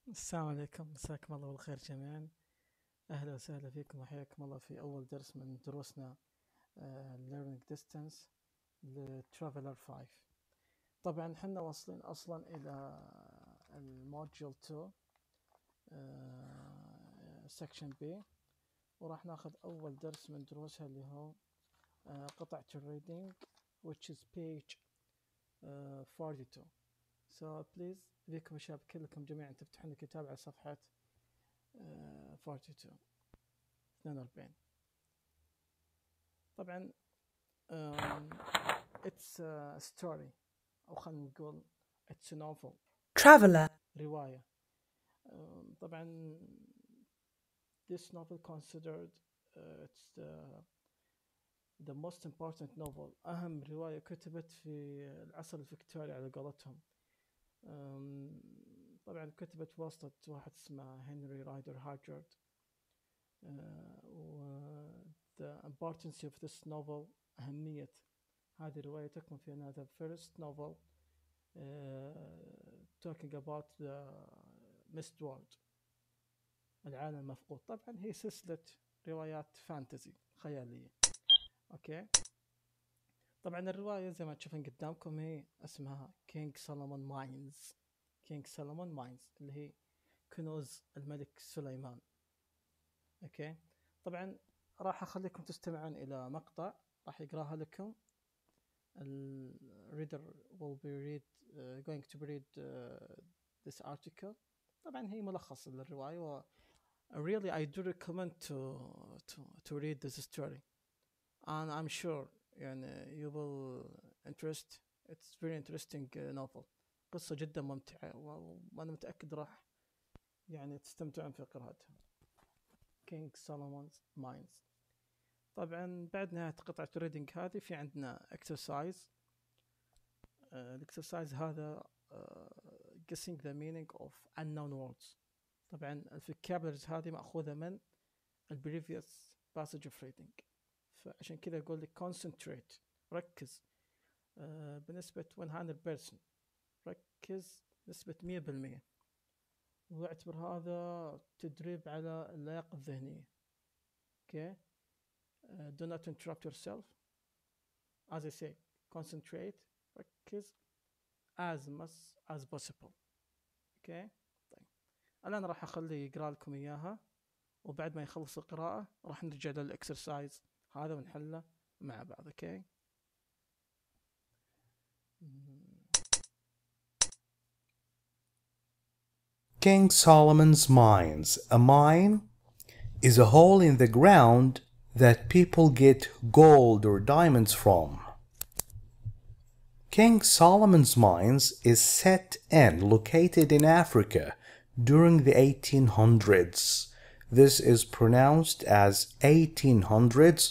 السلام عليكم، مساكم الله بالخير جميعا. أهلا وسهلا فيكم وحياكم الله في أول درس من دروسنا Learning Distance ل Traveler 5. طبعا حنا واصلين أصلا إلى الموديول 2 Section B، وراح ناخذ أول درس من دروسها اللي هو قطعة الريدنج which is page 42. So please فيكم شباب كلكم جميعا تفتحون الكتاب على صفحة 42. طبعا it's a story أو خلينا نقول it's a novel. Traveler. رواية. طبعا this novel considered it's the most important novel، أهم رواية كتبت في العصر الفكتوري على قولتهم. طبعا كتبت بواسطة واحد اسمه هنري رايدر هاجارد. the importance of this novel، أهمية هذه الرواية تكمن في أنها the first novel talking about the missed world، العالم المفقود. طبعا هي سلسلة روايات فانتزي خيالية. أوكي، طبعا الرواية زي ما تشوفون قدامكم هي اسمها كينج سولومون ماينز، كينج سولومون ماينز اللي هي كنوز الملك سليمان. اوكي، طبعا راح اخليكم تستمعون الى مقطع راح يقراها لكم. reader will be going to read this article. طبعا هي ملخص للرواية و really I do recommend to read this story and I'm sure يعني you will interest. It's very interesting novel. قصة جدا ممتعة وأنا متأكد راح يعني تستمتعون في قراءتها. King Solomon's Mines. طبعا بعد نهاية قطعة الريدنج هذه في عندنا exercise. الاكسرسايز هذا guessing the meaning of unknown words. طبعا الفوكابلرز هذه مأخوذة من previous passage of reading، فعشان كذا أقول لك concentrate، ركز بنسبة 100%، ركز نسبة 100%، واعتبر هذا تدريب على اللياقة الذهنية. okay. Do not interrupt yourself. As I say, concentrate، ركز as much as possible. okay. طيب الآن راح أخليه يقرأ لكم إياها، وبعد ما يخلص القراءة راح نرجع للإكسرسايز هذا ونحله مع بعض. okay. King Solomon's Mines. A mine is a hole in the ground that people get gold or diamonds from. King Solomon's Mines is set and located in Africa during the 1800s. This is pronounced as 1800s,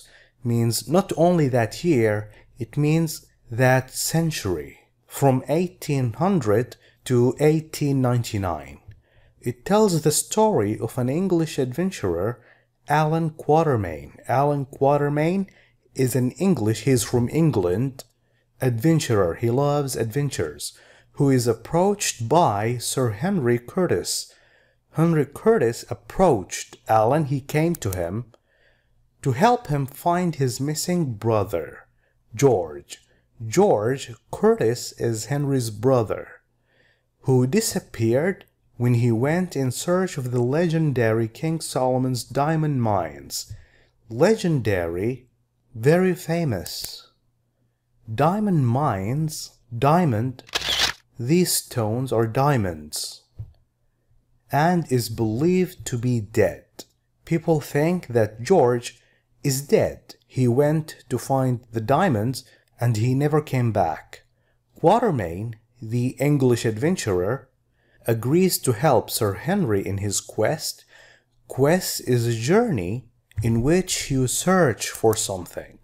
means not only that year, it means that century, from 1800 to 1899. It tells the story of an English adventurer, Alan Quatermain. Alan Quatermain is an English, he's from England, adventurer, he loves adventures, who is approached by Sir Henry Curtis. Henry Curtis approached Alan, he came to him to help him find his missing brother, George. George Curtis is Henry's brother, who disappeared when he went in search of the legendary King Solomon's diamond mines. Legendary, very famous. Diamond mines, diamond, these stones are diamonds, and is believed to be dead. People think that George is dead. He went to find the diamonds and he never came back. Quatermain, the English adventurer, agrees to help Sir Henry in his quest. Quest is a journey in which you search for something.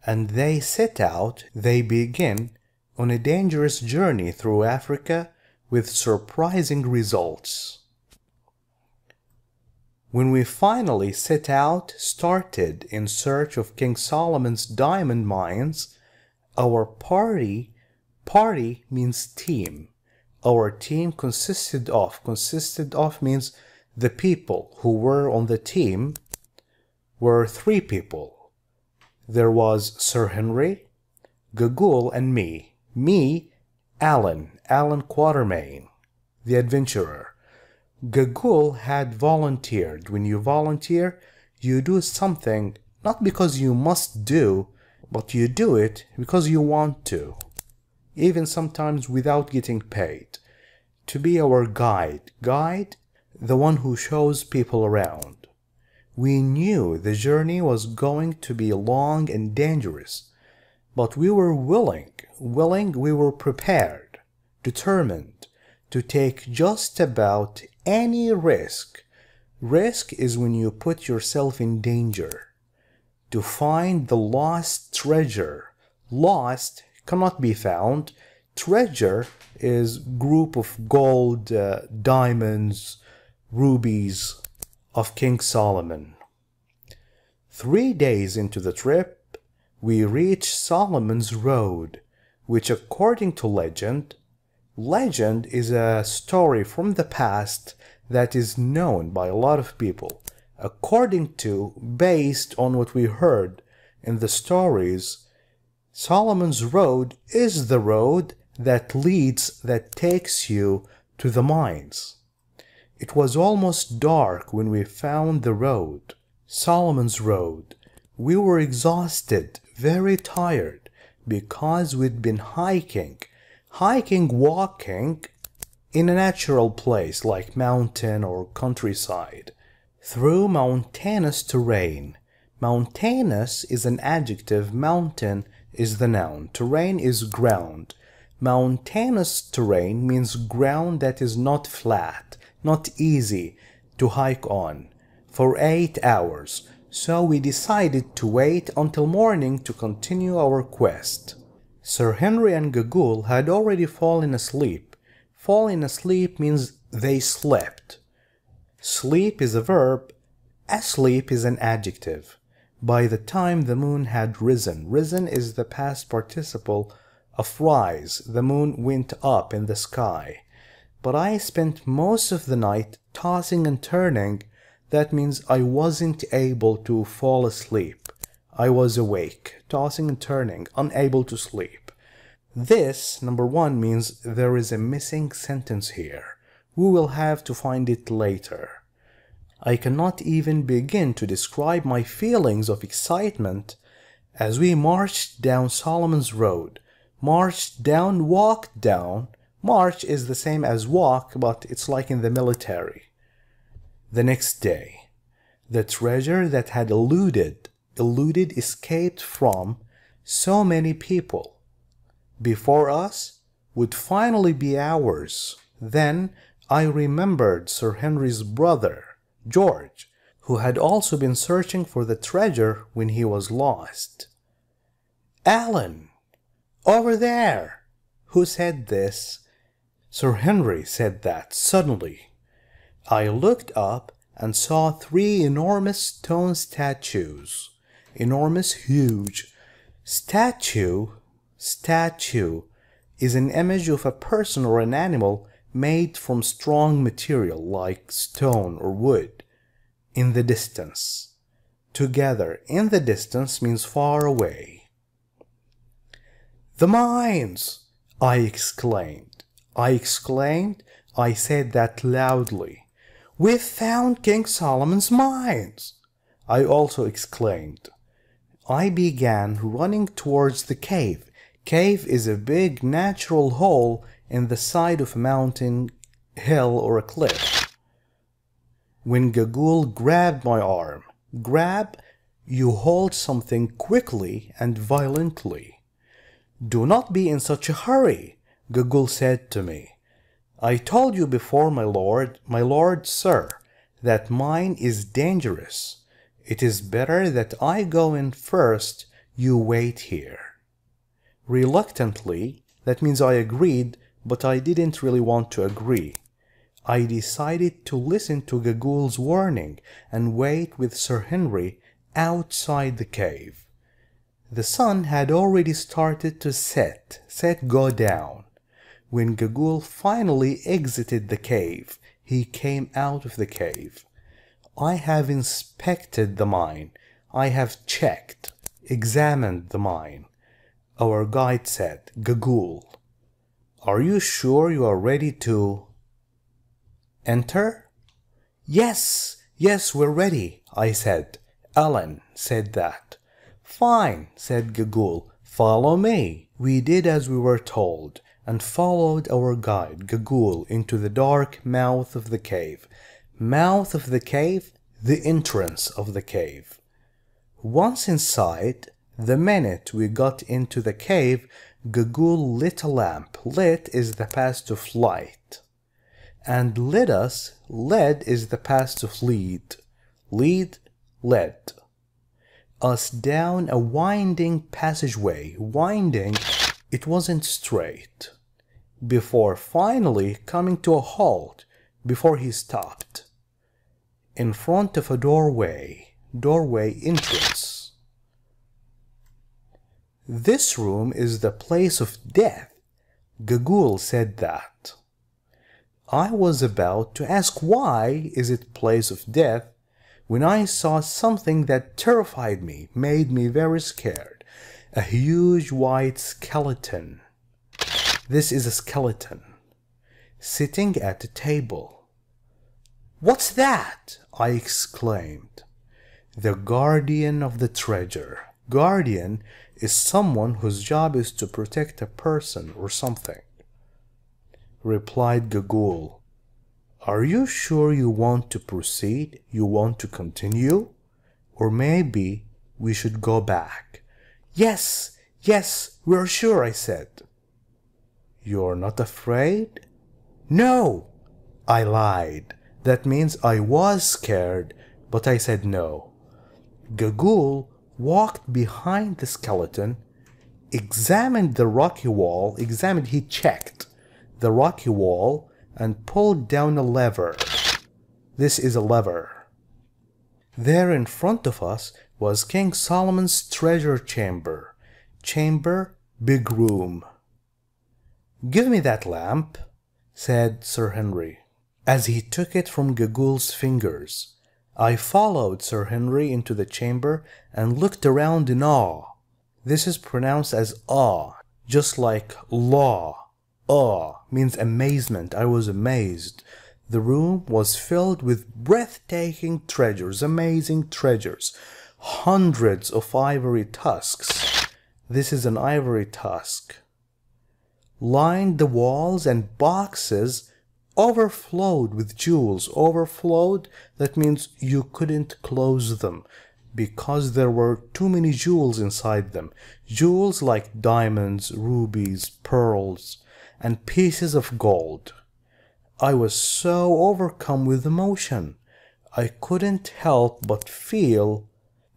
And they set out, they begin on a dangerous journey through Africa with surprising results. When we finally set out, started in search of King Solomon's diamond mines, our party means team. our team consisted of means the people who were on the team were 3 people. There was Sir Henry, Gagul, and me. Me, Alan Quatermain, the adventurer. Gagul had volunteered. When you volunteer, you do something not because you must do, but you do it because you want to, even sometimes without getting paid, to be our guide, the one who shows people around. We knew the journey was going to be long and dangerous, but we were willing, we were prepared, determined to take just about any risk. Risk is when you put yourself in danger. To find the lost treasure. Lost cannot be found. Treasure is group of gold, diamonds, rubies of King Solomon. 3 days into the trip, we reached Solomon's Road, which according to legend is a story from the past that is known by a lot of people. Based on what we heard in the stories, Solomon's Road is the road that takes you to the mines. It was almost dark when we found the road, Solomon's Road. We were exhausted, very tired, because we'd been walking in a natural place like mountain or countryside, through mountainous terrain. Mountainous is an adjective, mountain is the noun, terrain is ground. Mountainous terrain means ground that is not flat, not easy to hike on, for 8 hours. So we decided to wait until morning to continue our quest. Sir Henry and Gagul had already fallen asleep. Falling asleep means they slept. Sleep is a verb, asleep is an adjective. By the time the moon had risen, risen is the past participle of rise, the moon went up in the sky. But I spent most of the night tossing and turning. That means I wasn't able to fall asleep. I was awake, tossing and turning, unable to sleep. This, number 1, means there is a missing sentence here. We will have to find it later. I cannot even begin to describe my feelings of excitement as we marched down Solomon's Road. Marched down, walked down. March is the same as walk, but it's like in the military. The next day, the treasure that had eluded escaped from so many people before us would finally be ours. Then I remembered Sir Henry's brother, George, who had also been searching for the treasure when he was lost. "Alan, over there!" Who said this? Sir Henry said that suddenly. I looked up and saw 3 enormous stone statues. Enormous, huge. Statue is an image of a person or an animal made from strong material like stone or wood. In the distance. Together, in the distance means far away. "The mines!" I exclaimed. I said that loudly. "We've found King Solomon's mines!" I also exclaimed. I began running towards the cave. Cave is a big natural hole in the side of a mountain, hill, or a cliff. When Gagul grabbed my arm, grab, you hold something quickly and violently. "Do not be in such a hurry," Gagul said to me. "I told you before, my lord, sir, that mine is dangerous. It is better that I go in first, you wait here." Reluctantly, that means I agreed, but I didn't really want to agree. I decided to listen to Gagul's warning and wait with Sir Henry outside the cave. The sun had already started to set, go down. When Gagul finally exited the cave, he came out of the cave. I have inspected the mine. I have checked, examined the mine. Our guide said, Gagul, are you sure you are ready to enter? Yes, we're ready, I said. Alan said that. Fine, said Gagul, follow me. We did as we were told and followed our guide, Gagul, into the dark mouth of the cave. Mouth of the cave, the entrance of the cave. Once inside, the minute we got into the cave, Gagul lit a lamp. Lit is the past of light. And led us, led is the past of lead. Lead, led us down a winding passageway. Winding, it wasn't straight. Before finally coming to a halt, before he stopped. In front of a doorway entrance. This room is the place of death. Gagul said that. I was about to ask why is it place of death when I saw something that terrified me, made me very scared. A huge white skeleton. This is a skeleton. Sitting at a table. What's that? I exclaimed. The guardian of the treasure. Guardian is someone whose job is to protect a person or something. Replied Gagul. Are you sure you want to proceed? You want to continue? Or maybe we should go back? Yes, we're sure, I said. You're not afraid? No, I lied. That means I was scared, but I said no. Gagul walked behind the skeleton, examined the rocky wall, he checked the rocky wall and pulled down a lever. This is a lever. There in front of us was King Solomon's treasure chamber. Chamber, big room. Give me that lamp, said Sir Henry, as he took it from Gagul's fingers. I followed Sir Henry into the chamber and looked around in awe. This is pronounced as awe, just like law. Awe means amazement. I was amazed. The room was filled with breathtaking treasures, amazing treasures. Hundreds of ivory tusks. This is an ivory tusk. Lined the walls, and boxes overflowed with jewels. Overflowed, that means you couldn't close them because there were too many jewels inside them. Jewels like diamonds, rubies, pearls, and pieces of gold. I was so overcome with emotion, I couldn't help but feel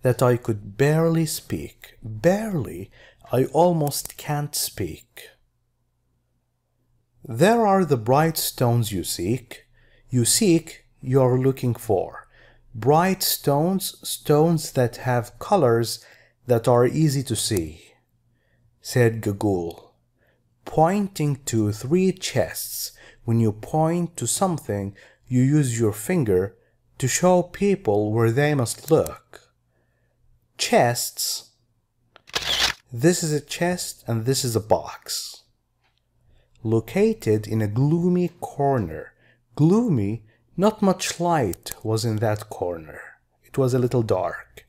that I could barely speak. Barely, I almost can't speak. There are the bright stones you seek. You are looking for. Bright stones, stones that have colors that are easy to see, said Gagul, pointing to 3 chests. When you point to something, you use your finger to show people where they must look. Chests. This is a chest and this is a box. Located in a gloomy corner. Gloomy, not much light was in that corner. It was a little dark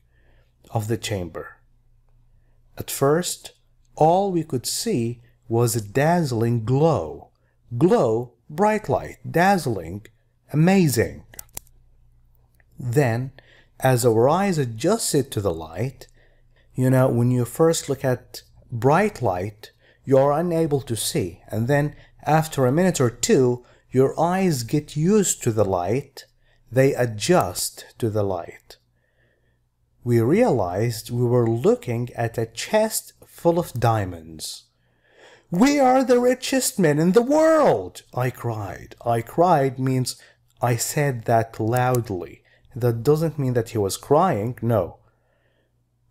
of the chamber. At first, all we could see was a dazzling glow. Glow, bright light, dazzling, amazing. Then, as our eyes adjusted to the light, when you first look at bright light, you are unable to see, and then after a minute or two, your eyes get used to the light, they adjust to the light. We realized we were looking at a chest full of diamonds. We are the richest men in the world, I cried. I cried means I said that loudly. That doesn't mean that he was crying, no.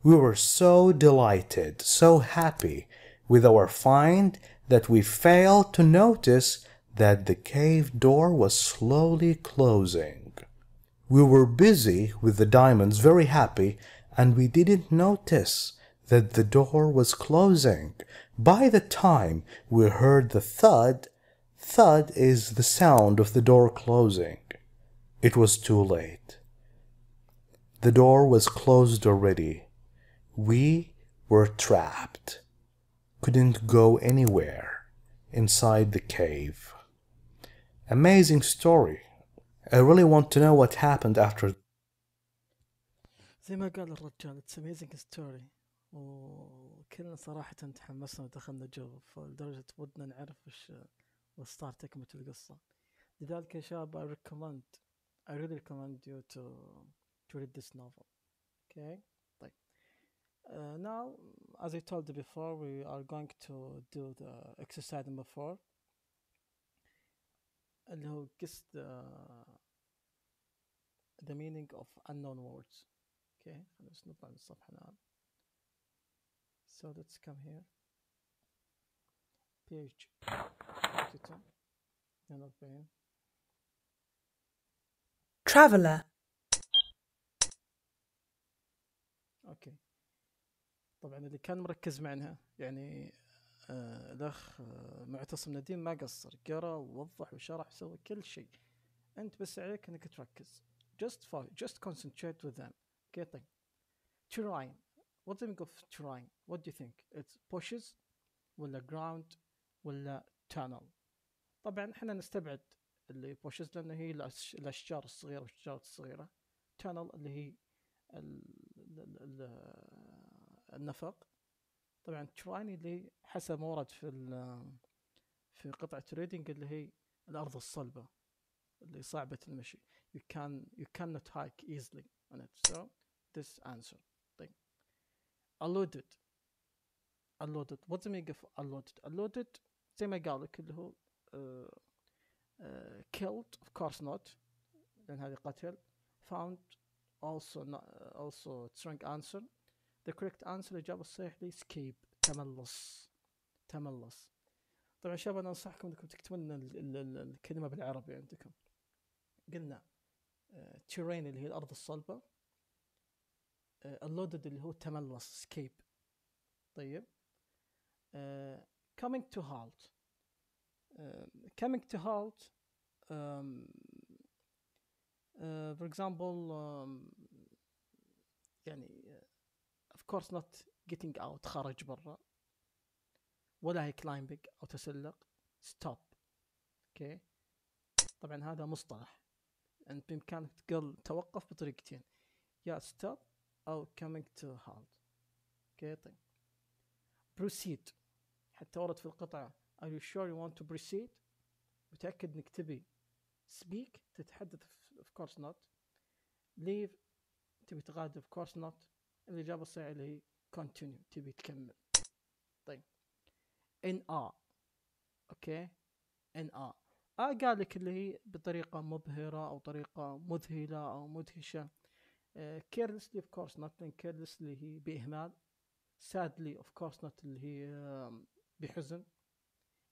We were so delighted, so happy with our find that we failed to notice that the cave door was slowly closing. We were busy with the diamonds, very happy, and we didn't notice that the door was closing. By the time we heard the thud, thud is the sound of the door closing, it was too late. The door was closed already. We were trapped, couldn't go anywhere inside the cave. Amazing story. I really want to know what happened after. زي ما قال الرجال it's amazing story، وكلنا صراحة تحمسنا ودخلنا جو فلدرجة ودنا نعرف وش صار تكملة القصة. لذلك يا شباب I really recommend you to read this novel. Okay. طيب. Now, as I told you before, we are going to do the exercise number 4 اللي هو guess the meaning of unknown words. Okay, let's نطلع من الصفحة الآن. So let's come here. Page 42. Traveler. اوكي. طبعا اللي كان مركز معنا يعني الاخ معتصم نديم ما قصر، قرا ووضح وشرح وسوى كل شيء. انت بس عليك انك تركز. Just concentrate with them. Okay. طيب. Terrain. What's the meaning of terrain? What do you think? It's bushes ولا ground ولا tunnel؟ طبعا احنا نستبعد اللي bushes لأن هي الأشجار الصغيرة والشجرات الصغيرة. tunnel اللي هي النفق. طبعا terrain اللي حسب ما ورد في قطعة ريدنج اللي هي الأرض الصلبة اللي صعبة المشي. You cannot hike easily on it. So this answer. طيب. alluded. What's the meaning of alluded زي ما قال لك اللي هو killed of course not لأن هذه قتل. found also strong answer. the correct answer الإجابة الصحيحة لي escape تملص. طبعا شباب أنا أنصحكم أنكم تكتبون الكلمة بالعربي عندكم. قلنا terrain اللي هي الأرض الصلبة، alluded اللي هو تملص escape. طيب. coming to halt. For example يعني of course not getting out خرج برا ولا هي climbing أو تسلق. stop. okay. طبعا هذا مصطلح أنت بإمكانك تقول توقف بطريقتين، يا stop أو coming to halt. okay. طيب. proceed حتى ورد في القطعة are you sure you want to proceed؟ متأكد انك تبي speak تتحدث of course not. leave تبي تغادر of course not. الإجابة الصحيحة اللي هي continue تبي تكمل. طيب. in a. اوكي. in a قال لك اللي هي بطريقة مبهرة أو طريقة مذهلة أو مدهشة. carelessly of course not لأن carelessly هي بإهمال. sadly of course not اللي هي بحزن.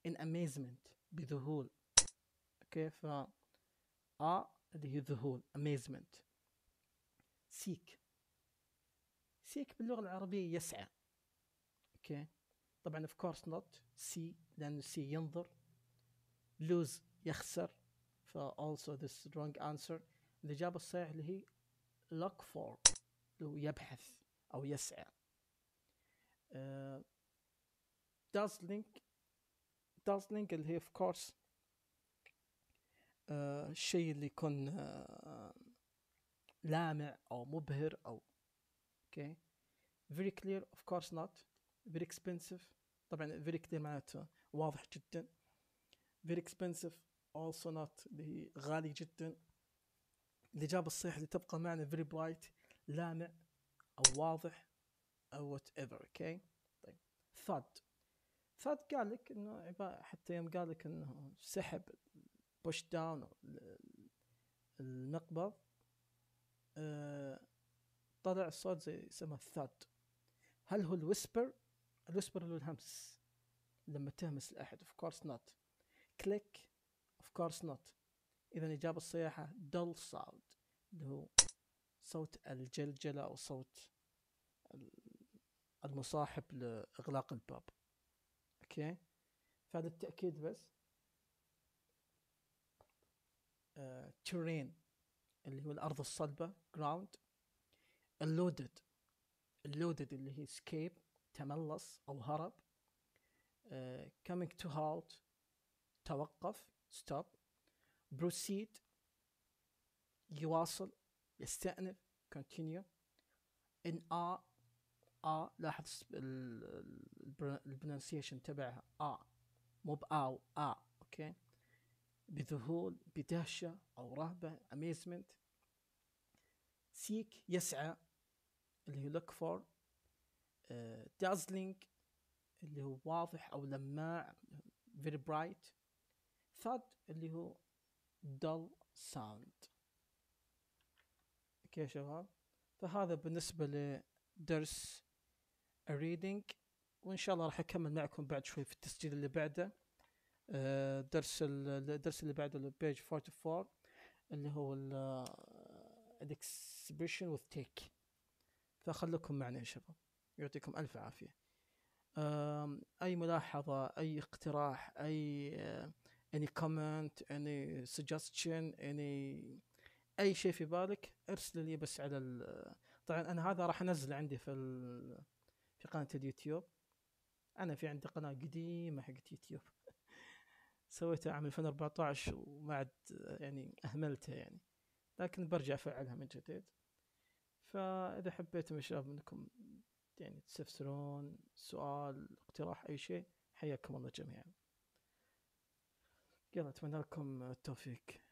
in amazement بذهول. اوكي. ف اللي هي ذهول amazement. seek باللغة العربية يسعى. اوكي. طبعا of course not see لأنه see ينظر. lose يخسر. ف also this wrong answer. الإجابة الصحيحة اللي هي look for اللي هو يبحث أو يسعى. dazzling اللي هي of course الشيء اللي يكون لامع أو مبهر أو okay. very clear of course not. very expensive طبعا very clear معناته واضح جدا. very expensive also not اللي هي غالي جدا. الإجابة الصحيحة اللي تبقى معنا very bright لامع أو واضح أو whatever. okay. طيب. thud قال لك إنه حتى يوم قال لك إنه سحب push down المقبض طلع الصوت زي اسمه thud. هل هو الويسبر اللي هو الهمس لما تهمس الأحد. of course not. click of course not. إذا الإجابة الصحيحة dull sound اللي هو صوت الجلجلة أو صوت المصاحب لإغلاق الباب. أوكي، فهذا التأكيد بس. terrain اللي هو الأرض الصلبة ground. اللودد اللي هي escape تملص أو هرب. coming to halt توقف stop. proceed يواصل يستأنف continue. in لاحظ البرونسيشن تبعها مو بآو اوكي. بذهول بدهشة أو رهبة amazement. seek يسعى اللي هو look for. dazzling اللي هو واضح أو لماع very bright. thud اللي هو dull sound. اوكي يا شباب، فهذا بالنسبة لدرس الريدينج، وإن شاء الله راح أكمل معكم بعد شوي في التسجيل اللي بعده. الدرس اللي بعده البيج 44 اللي هو الإكسبريشن with take. فخلكم معنا يا شباب، يعطيكم ألف عافية. أي ملاحظة، أي اقتراح، any comment, any suggestion, أي شيء في بالك ارسل لي بس على طبعا أنا هذا راح أنزل عندي في قناة اليوتيوب. أنا في عندي قناة قديمة حقت يوتيوب سويتها عام 2014 وما عاد يعني أهملتها يعني، لكن برجع أفعلها من جديد. فإذا حبيتم يا شباب منكم يعني تستفسرون سؤال اقتراح أي شيء، حياكم الله جميعا. يلا أتمنى لكم التوفيق.